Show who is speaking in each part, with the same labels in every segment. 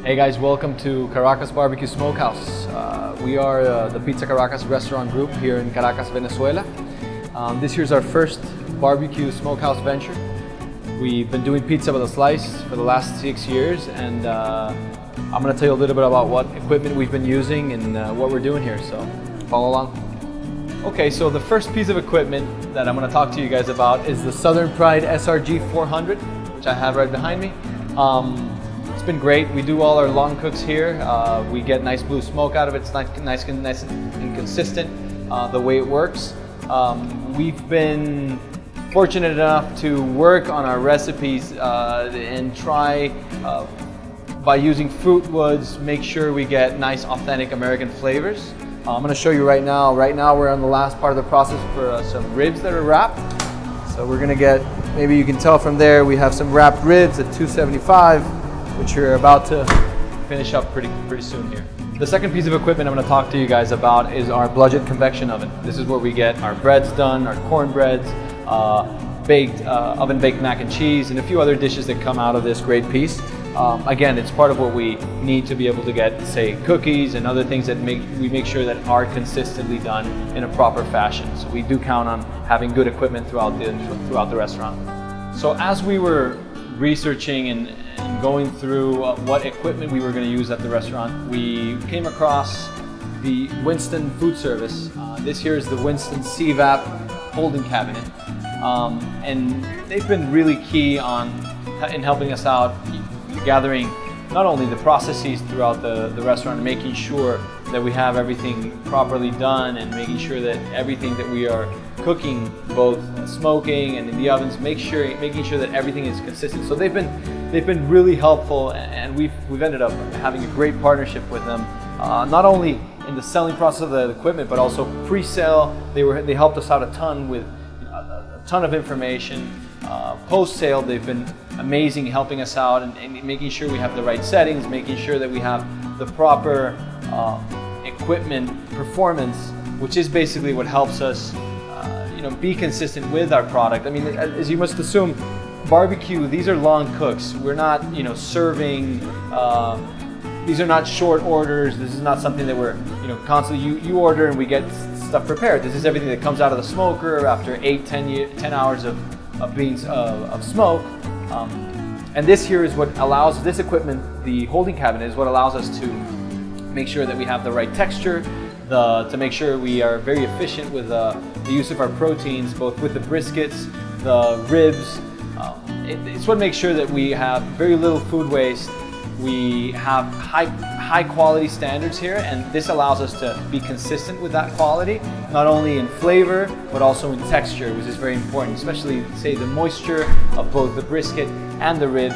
Speaker 1: Hey guys, welcome to Caracas BBQ Smokehouse. We are the Pizza Caracas restaurant group here in Caracas, Venezuela. This year's our first barbecue smokehouse venture. We've been doing pizza by the slice for the last 6 years, and I'm going to tell you a little bit about what equipment we've been using and what we're doing here, so follow along. Okay, so the first piece of equipment that I'm going to talk to you guys about is the Southern Pride SRG 400, which I have right behind me. It's been great. We do all our long cooks here. We get nice blue smoke out of it. It's nice and consistent the way it works. We've been fortunate enough to work on our recipes and try by using fruit woods, make sure we get nice authentic American flavors. I'm going to show you right now. Right now we're on the last part of the process for some ribs that are wrapped. So we're going to get, maybe you can tell from there, we have some wrapped ribs at 275. Which you're about to finish up pretty soon here. The second piece of equipment I'm going to talk to you guys about is our bludgeon convection oven. This is where we get our breads done, our cornbreads, oven-baked mac and cheese, and a few other dishes that come out of this great piece. Again, it's part of what we need to be able to get, say, cookies and other things that we make sure that are consistently done in a proper fashion. So we do count on having good equipment throughout the restaurant. So as we were researching and going through what equipment we were going to use at the restaurant, we came across the Winston food service. This here is the Winston C-Vap holding cabinet, and they've been really key in helping us out, gathering not only the processes throughout the restaurant and making sure that we have everything properly done, and making sure that everything that we are cooking, both smoking and in the ovens, making sure that everything is consistent. So they've been really helpful, and we've ended up having a great partnership with them, not only in the selling process of the equipment, but also pre-sale. They helped us out a ton with a ton of information. Post-sale, they've been amazing helping us out and making sure we have the right settings, making sure that we have the proper equipment performance, which is basically what helps us be consistent with our product. I mean, as you must assume, barbecue, these are long cooks. We're not serving, these are not short orders. This is not something that we're constantly, you order and we get stuff prepared. This is everything that comes out of the smoker after 10 hours of smoke. And this here is what allows, this equipment, the holding cabinet, is what allows us to make sure that we have the right texture, to make sure we are very efficient with the use of our proteins, both with the briskets, the ribs. It's what makes sure that we have very little food waste. We have high quality standards here, and this allows us to be consistent with that quality, not only in flavor, but also in texture, which is very important, especially, say, the moisture of both the brisket and the ribs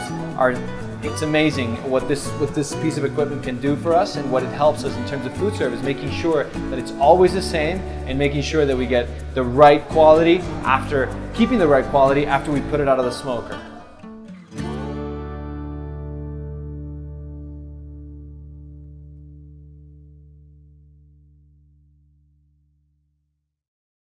Speaker 1: it's amazing what this piece of equipment can do for us, and what it helps us in terms of food service, making sure that it's always the same, and making sure that we get the right quality keeping the right quality after we put it out of the smoker.